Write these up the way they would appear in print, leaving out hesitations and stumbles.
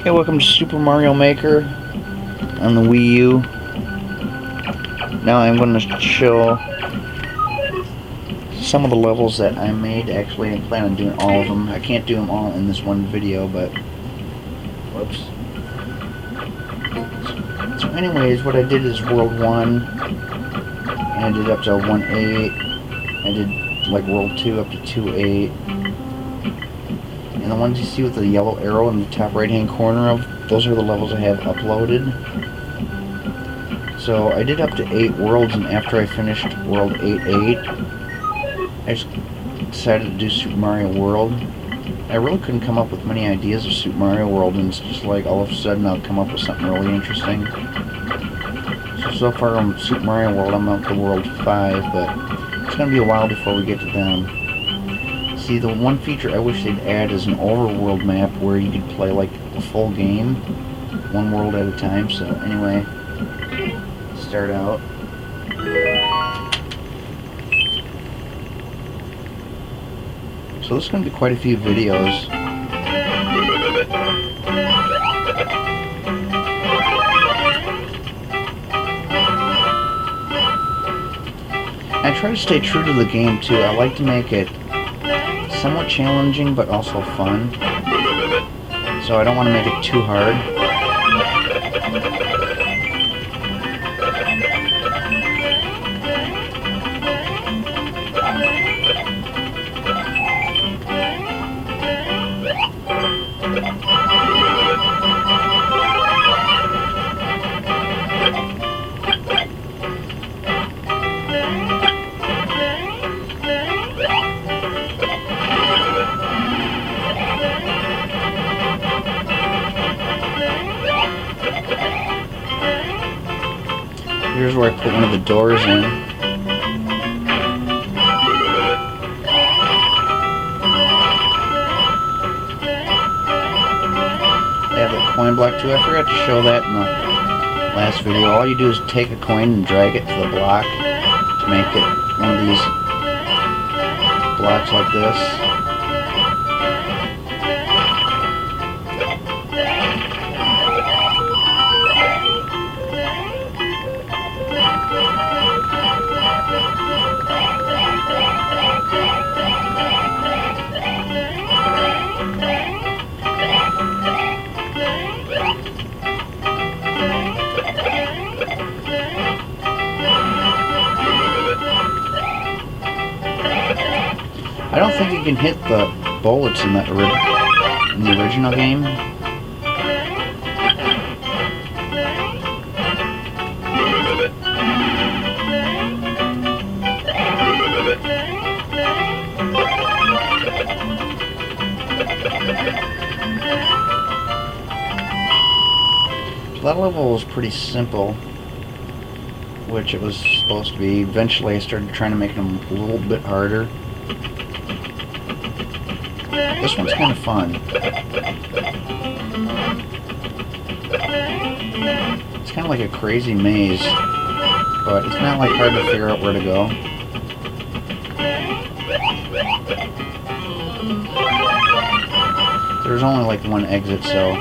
Okay, welcome to Super Mario Maker on the Wii U. Now I'm going to show some of the levels that I made. Actually, I plan on doing all of them. I can't do them all in this one video, but... whoops. So anyways, what I did is World 1, and I did up to 1.8. I did like World 2 up to 2.8. And the ones you see with the yellow arrow in the top right hand corner of, those are the levels I have uploaded. So I did up to 8 worlds, and after I finished World 8.8, I just decided to do Super Mario World. I really couldn't come up with many ideas of Super Mario World, and it's just like all of a sudden I'll come up with something really interesting. So far on Super Mario World I'm up to World 5, but it's going to be a while before we get to them. See, the one feature I wish they'd add is an overworld map where you could play like a full game, one world at a time. So anyway, start out. So this is going to be quite a few videos. I try to stay true to the game too. I like to make it somewhat challenging but also fun, so I don't want to make it too hard. Here's where I put one of the doors in. I have a coin block too. I forgot to show that in the last video. All you do is take a coin and drag it to the block to make it one of these blocks like this. I don't think you can hit the bullets in the original game. That level was pretty simple, which it was supposed to be. Eventually I started trying to make them a little bit harder. This one's kind of fun. It's kind of like a crazy maze, but it's not like hard to figure out where to go. There's only like one exit, so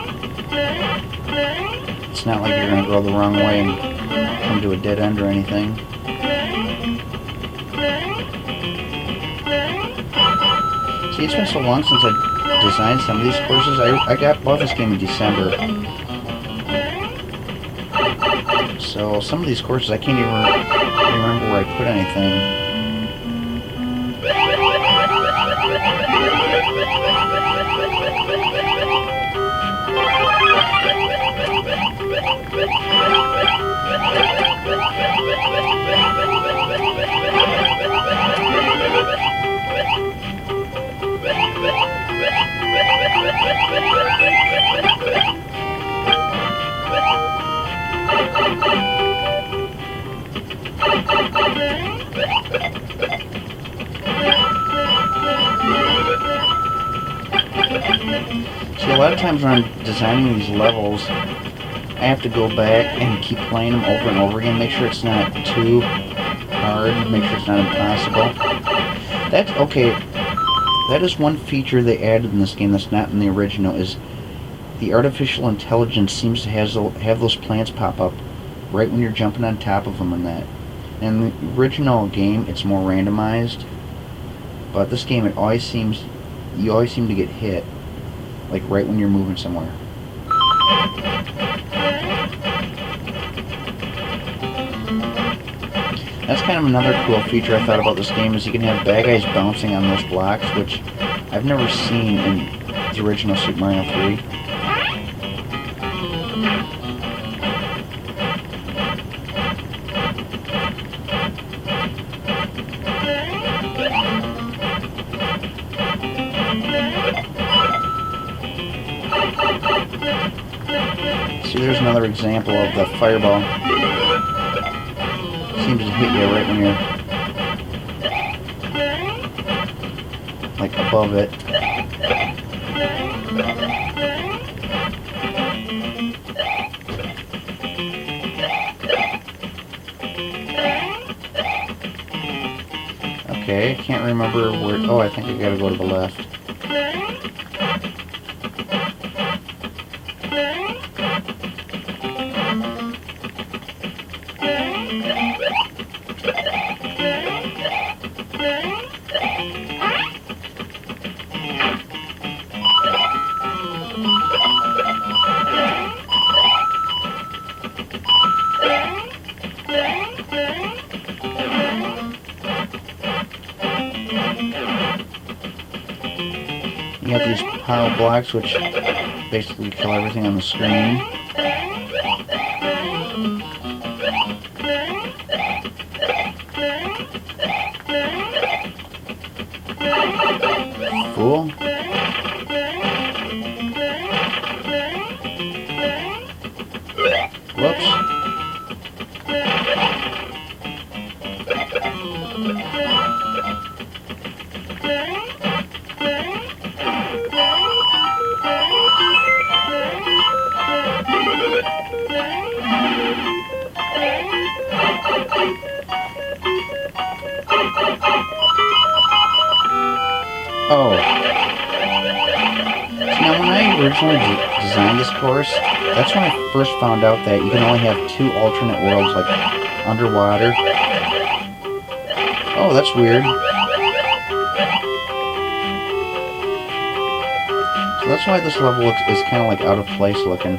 it's not like you're going to go the wrong way and come to a dead end or anything. See, it's been so long since I designed some of these courses. I bought this game in December. So some of these courses I can't even remember where I put anything. See, a lot of times when I'm designing these levels, I have to go back and keep playing them over and over again, make sure it's not too hard, make sure it's not impossible. That's okay. That is one feature they added in this game that's not in the original, is the artificial intelligence seems to have those plants pop up right when you're jumping on top of them and that. In the original game, it's more randomized, but this game, you always seem to get hit, like right when you're moving somewhere. That's kind of another cool feature I thought about this game, is you can have bad guys bouncing on those blocks, which I've never seen in the original Super Mario 3. See, there's another example of the fireball. Seems to hit you right when you're like above it. Okay, I can't remember where. Oh, I think I gotta go to the left. You got these pile blocks which basically kill everything on the screen. Fool. Whoops. Oh. Now, when I originally designed this course, that's when I first found out that you can only have 2 alternate worlds, like underwater. Oh, that's weird. So that's why this level is kind of like out of place looking.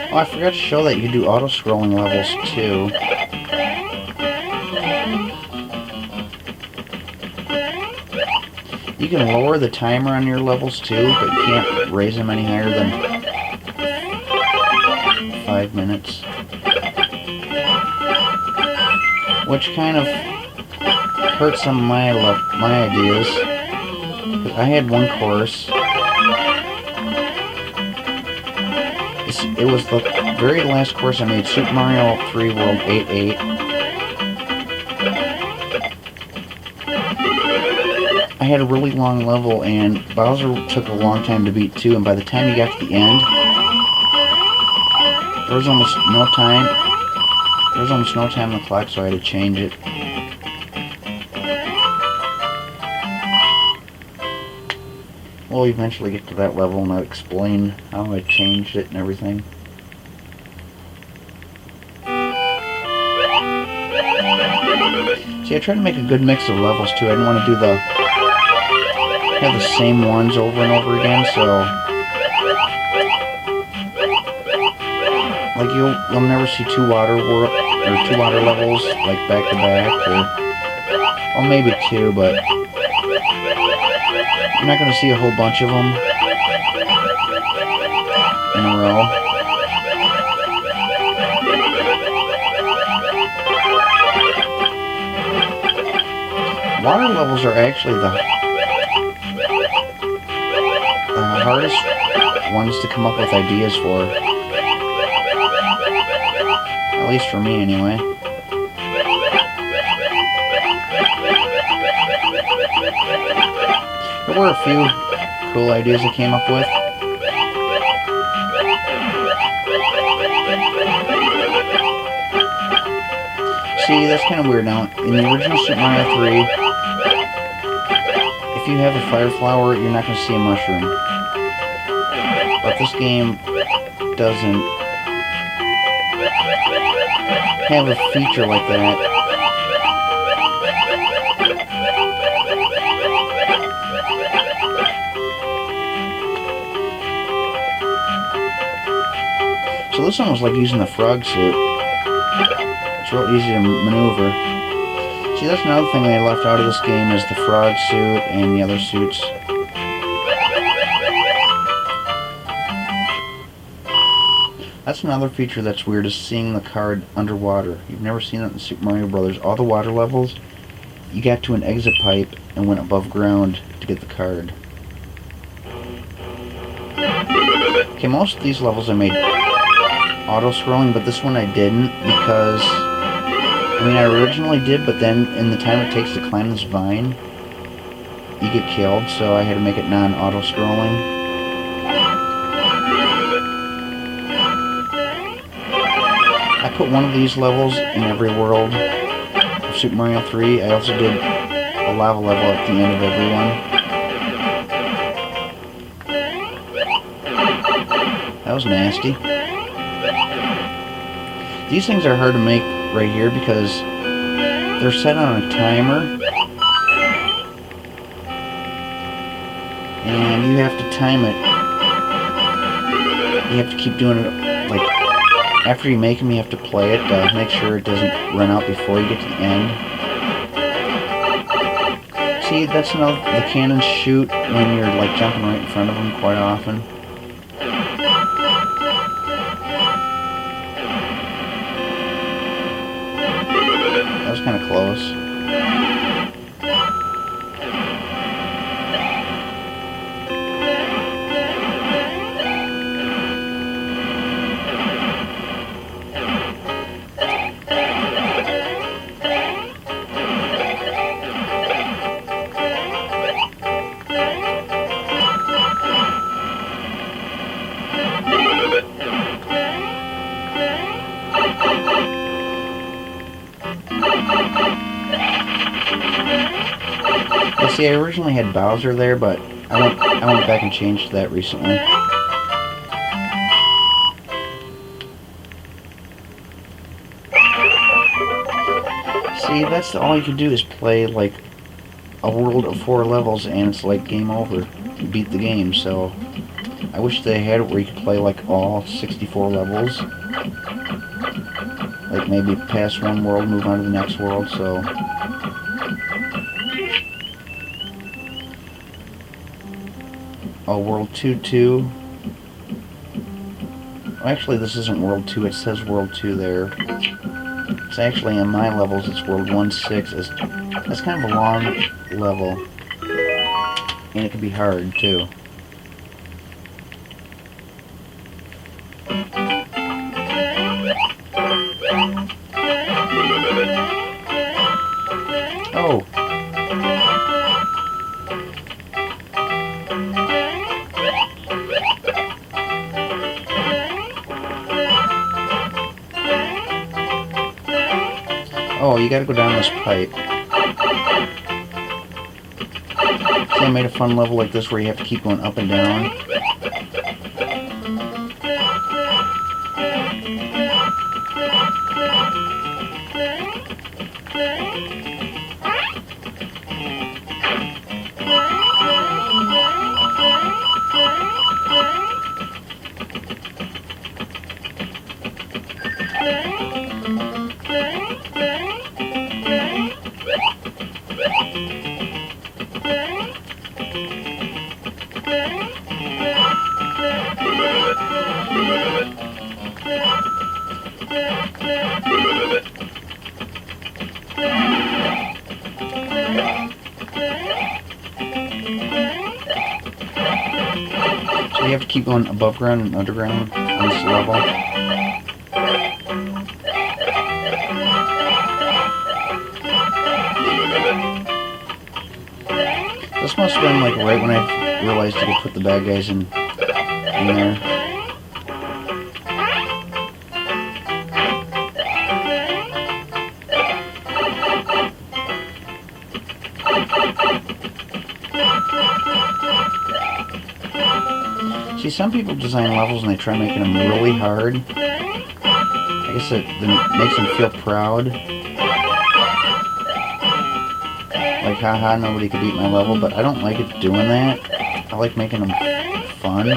Oh, I forgot to show that you can do auto-scrolling levels too. You can lower the timer on your levels too, but you can't raise them any higher than 5 minutes. Which kind of hurts some of my ideas. I had one course. It was the very last course I made, Super Mario 3 World 8-8. I had a really long level, and Bowser took a long time to beat too, and by the time you got to the end, there was almost no time. There was almost no time on the clock, so I had to change it. We'll eventually get to that level and I'll explain how I changed it and everything. See, I tried to make a good mix of levels too. I didn't want to have the same ones over and over again, so like you'll never see two water levels like back to back, or maybe 2, but you're not going to see a whole bunch of them in a row. Water levels are actually the hardest ones to come up with ideas for. At least for me, anyway. There were a few cool ideas I came up with. See, that's kind of weird now. In the original Super Mario 3, if you have a fire flower, you're not going to see a mushroom. But this game doesn't have a feature like that. So this one was like using the frog suit. It's real easy to maneuver. See, that's another thing they left out of this game is the frog suit and the other suits. That's another feature that's weird, is seeing the card underwater. You've never seen it in Super Mario Brothers. All the water levels, you got to an exit pipe and went above ground to get the card. Okay, most of these levels I made auto-scrolling, but this one I didn't because, I mean, I originally did, but then in the time it takes to climb this vine, you get killed, so I had to make it non-auto-scrolling. I put one of these levels in every world of Super Mario 3. I also did a lava level at the end of every one. That was nasty. These things are hard to make right here because they're set on a timer. And you have to time it. You have to keep doing it, like, after you make them, you have to play it to make sure it doesn't run out before you get to the end. See, that's another, the cannons shoot when you're like jumping right in front of them quite often. That was kind of close. See, I originally had Bowser there, but I went back and changed that recently. See, that's all you can do is play like a world of 4 levels, and it's like game over. You beat the game. So I wish they had it where you could play like all 64 levels. Like maybe pass one world, move on to the next world. So. Oh, World 2. Actually, this isn't World 2. It says World 2 there. It's actually in my levels. It's World 1-6. That's kind of a long level, and it can be hard too. Oh. Oh, you gotta go down this pipe. See, I made a fun level like this where you have to keep going up and down. So you have to keep going above ground and underground on this level. realized you could put the bad guys in there. See, some people design levels and they try making them really hard. I guess it makes them feel proud. Like, haha, nobody could beat my level, but I don't like it doing that. I like making them fun.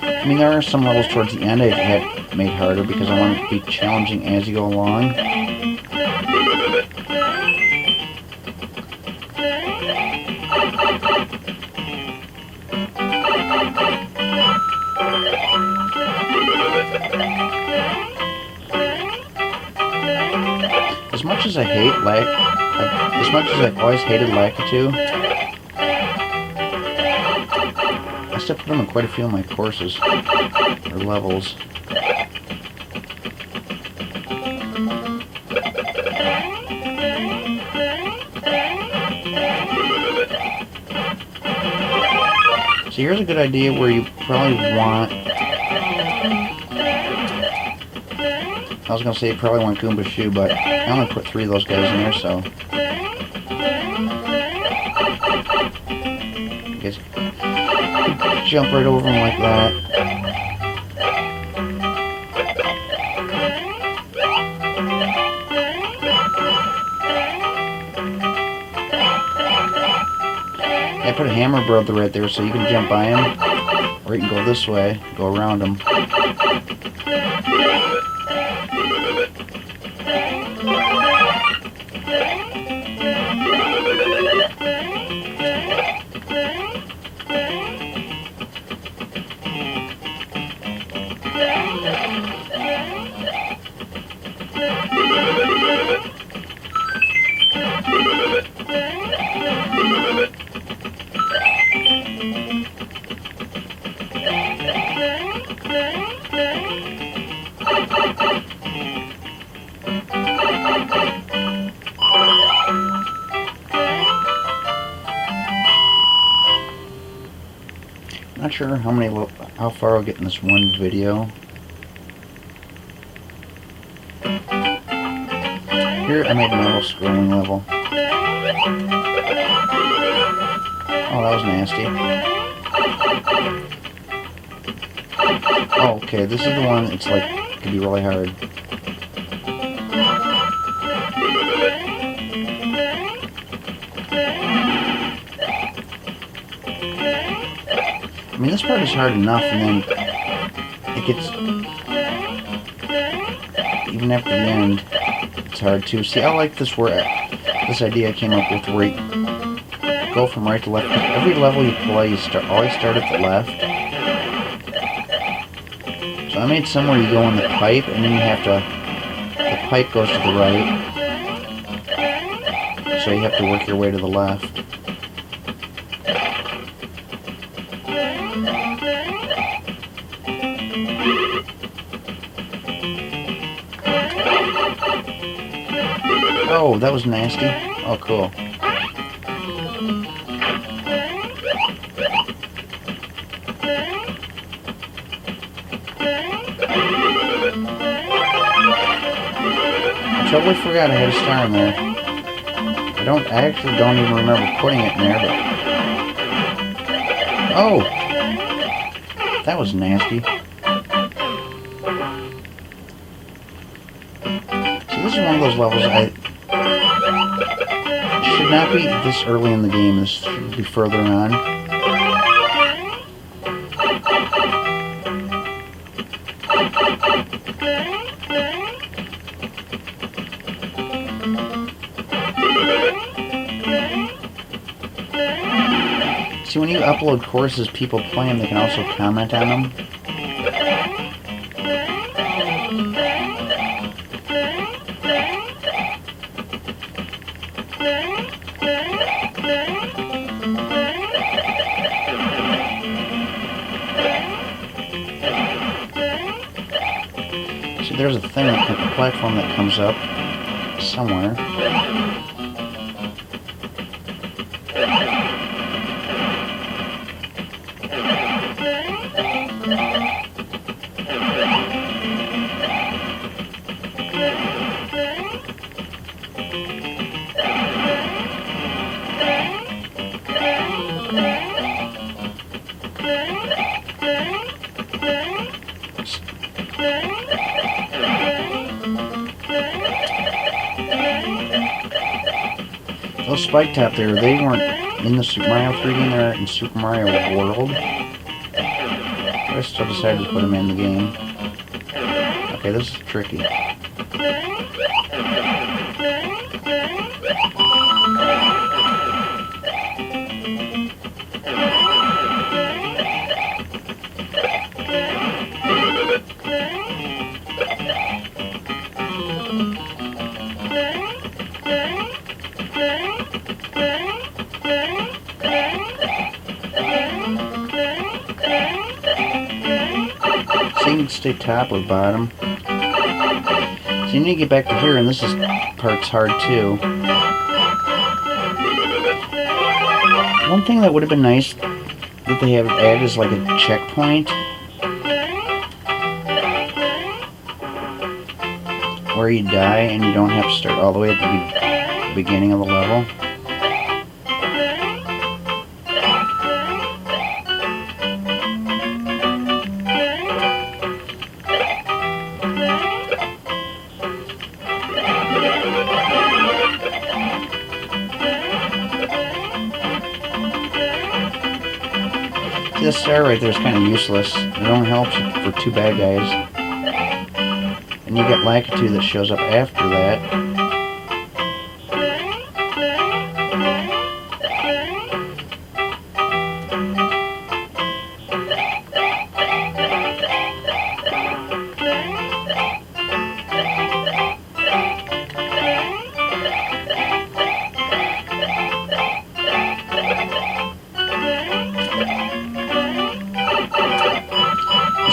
I mean, there are some levels towards the end I had made harder because I want it to be challenging as you go along. As much as I hate as much as I've always hated Lakitu, I still put them in quite a few of my courses, or levels. So here's a good idea where you probably want... I was going to say you probably want Goomba Shoe, but I only put 3 of those guys in there, so... I guess jump right over them like that. I put a hammer brother right there so you can jump by him, or you can go this way, go around him. Not sure how far I'll get in this one video. Here I made another scrolling level. Oh, that was nasty. Oh, okay, this is the one. It's like it could be really hard. I mean, this part is hard enough, and then it gets, even after the end, it's hard too. See, I like this this idea I came up with where you go from right to left. Every level you play, you always start at the left. So I made somewhere you go in the pipe, and then you have to, the pipe goes to the right. So you have to work your way to the left. Oh, that was nasty. Oh, cool. I totally forgot I had a star in there. I actually don't even remember putting it in there, but... Oh! That was nasty. So this is one of those levels should not be this early in the game. This should be further on. See, when you upload courses, people play them, they can also comment on them. So there's a thing, a platform that comes up somewhere. Those spike top there, they weren't in the Super Mario 3D, they're in Super Mario World. I still decided to put them in the game. Okay, this is tricky. So you need to stay top or bottom. So you need to get back to here, and this part's hard too. One thing that would have been nice that they have added is like a checkpoint where you die and you don't have to start all the way at the beginning of the level. This star right there is kind of useless. It only helps for two bad guys. And you get Lakitu that shows up after that.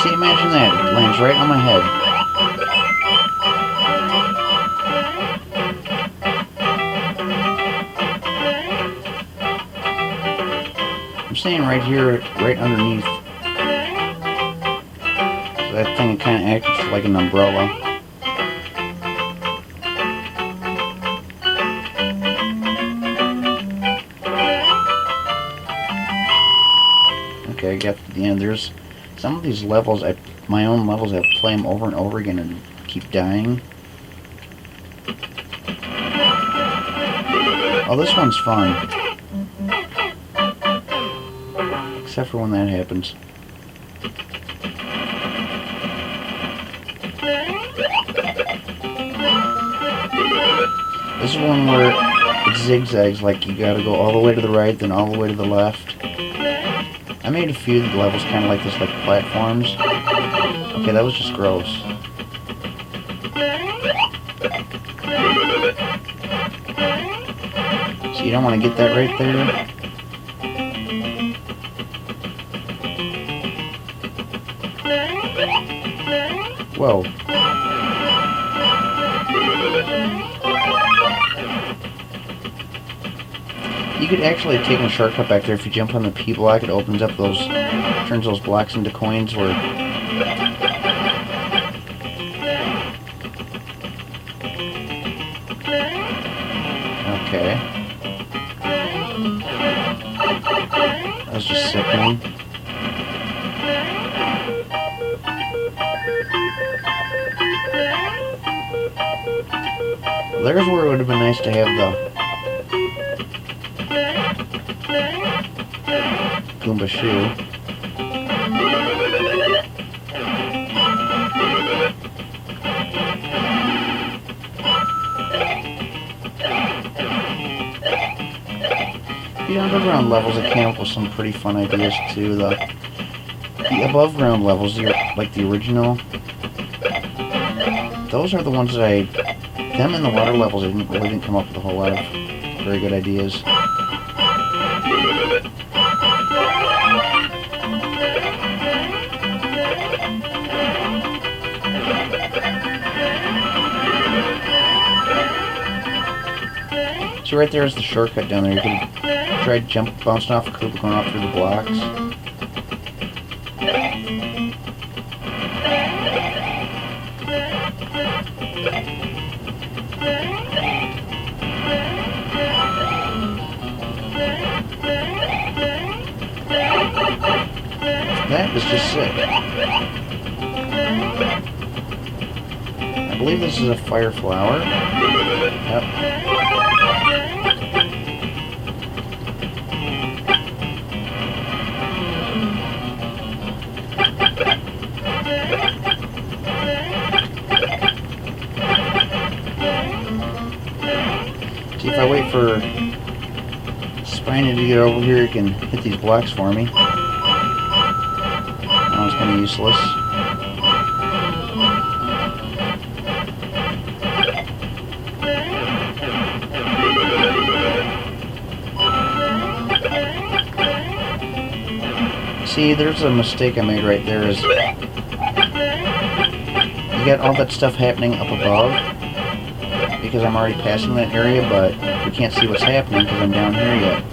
See, imagine that. It lands right on my head. I'm staying right here, right underneath. So that thing kind of acts like an umbrella. Okay, I got to the end. There's some of these levels, my own levels, I play them over and over again and keep dying. Oh, this one's fun. Except for when that happens. This is one where it zigzags, like you gotta go all the way to the right, then all the way to the left. I made a few levels kind of like this, like platforms. Okay, that was just gross. So you don't want to get that right there. Whoa. You could actually take a shortcut back there if you jump on the P block. It opens up those, turns those blocks into coins where... Okay. That was just sickening. There's where it would have been nice to have the Goomba shoe. The underground levels that came up with some pretty fun ideas too. The above ground levels, like the original, those are the ones that them and the water levels really didn't come up with a whole lot of very good ideas. So right there is the shortcut down there. You can try bouncing off the Koopa, going off through the blocks. That is just sick. I believe this is a fire flower. Yep. See, if I wait for Spiny to get over here, he can hit these blocks for me. Now it's kind of useless. See, there's a mistake I made right there. Is you got all that stuff happening up above because I'm already passing that area, but we can't see what's happening because I'm down here yet.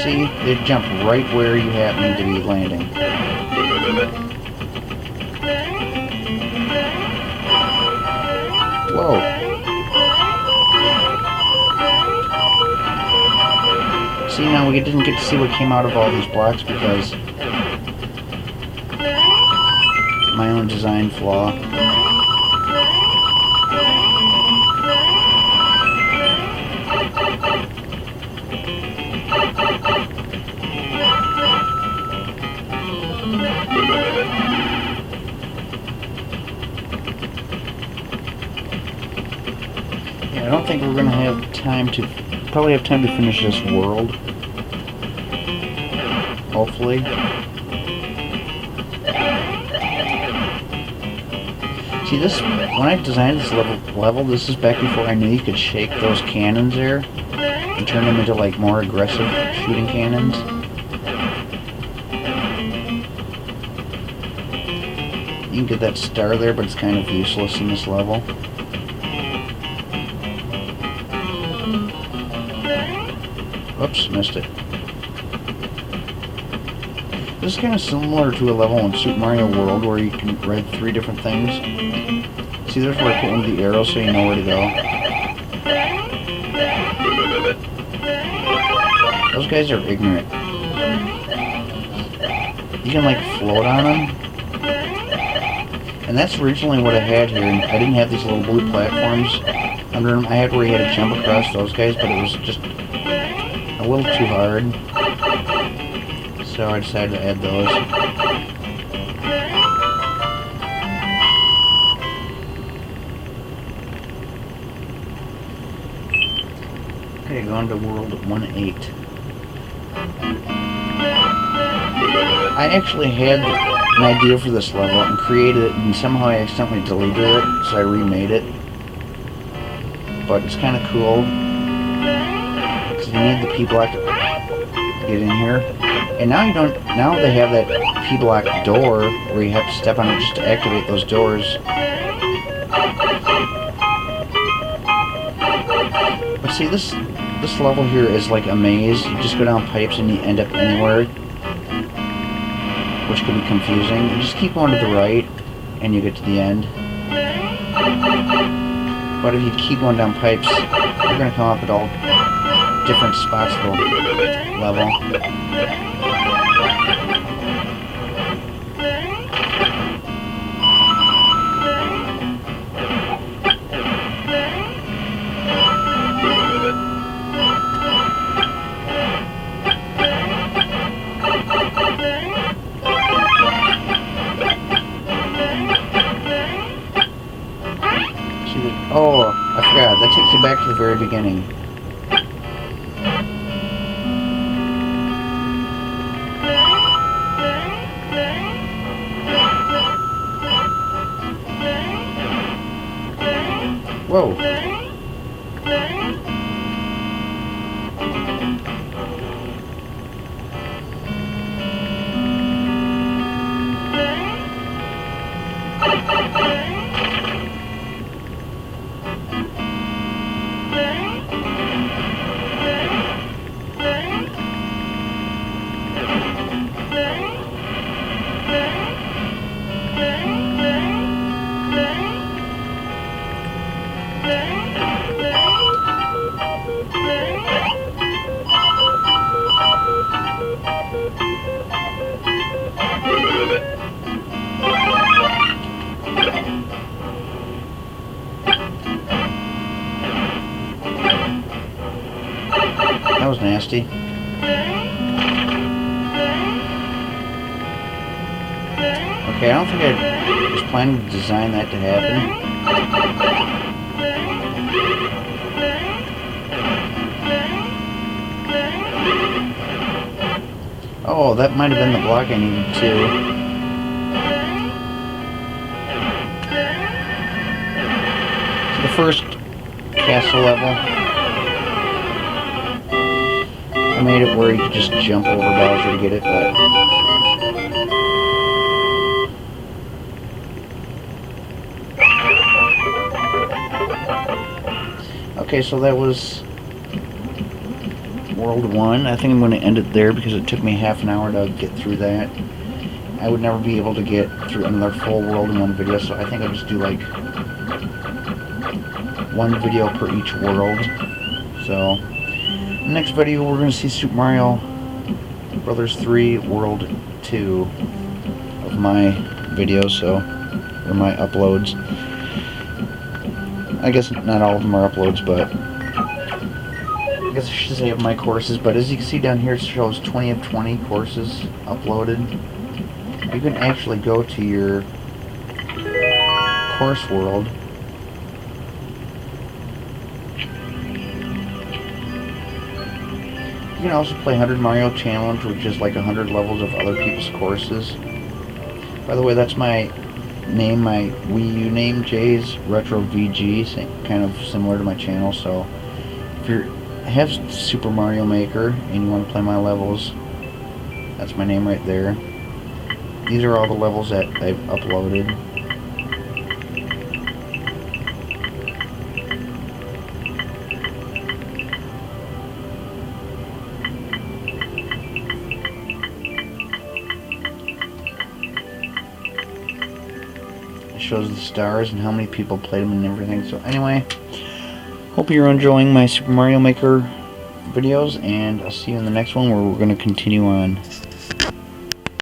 See, they jump right where you happen to be landing. Whoa. See, now we didn't get to see what came out of all these blocks because my own design flaw. Yeah, I don't think we're going to have time to... Probably have time to finish this world. Hopefully. See, this... When I designed this level, this is back before I knew you could shake those cannons there and turn them into, like, more aggressive shooting cannons. You can get that star there, but it's kind of useless in this level. Oops, missed it. This is kind of similar to a level in Super Mario World where you can ride 3 different things. See, there's where I put one of the arrows so you know where to go. Those guys are ignorant. You can, like, float on them. And that's originally what I had here. I didn't have these little blue platforms under them. I had where you had to jump across those guys, but it was just a little too hard. So I decided to add those. Okay, going to World 1-8. I actually had an idea for this level and created it, and somehow I accidentally deleted it, so I remade it. But it's kind of cool because you need the P-block to get in here. And now you don't. Now they have that P-block door where you have to step on it just to activate those doors. But see, this level here is like a maze. You just go down pipes and you end up anywhere, which can be confusing. You just keep going to the right, and you get to the end. But if you keep going down pipes, you're going to come up at all different spots of the level. Oh, I forgot. That takes you back to the very beginning. Whoa. nasty. Okay, I don't think I was planning to design that to happen. Oh, that might have been the block I needed too. So the first castle level, I made it where you could just jump over Bowser to get it, but okay, so that was World 1. I think I'm going to end it there because it took me half an hour to get through that. I would never be able to get through another full world in one video, so I think I'll just do like one video per each world. So, next video we're going to see Super Mario Brothers 3 World 2 of my videos, or my uploads. I guess not all of them are uploads, but I guess I should say of my courses. But as you can see down here, it shows 20 of 20 courses uploaded. You can actually go to your course world. You can also play 100 Mario Challenge, which is like 100 levels of other people's courses. By the way, that's my name, my Wii U name, Jay's Retro VG, kind of similar to my channel. So if you have Super Mario Maker and you want to play my levels, that's my name right there. These are all the levels that I've uploaded. It shows the stars and how many people played them and everything. So anyway, hope you're enjoying my Super Mario Maker videos, and I'll see you in the next one where we're going to continue on.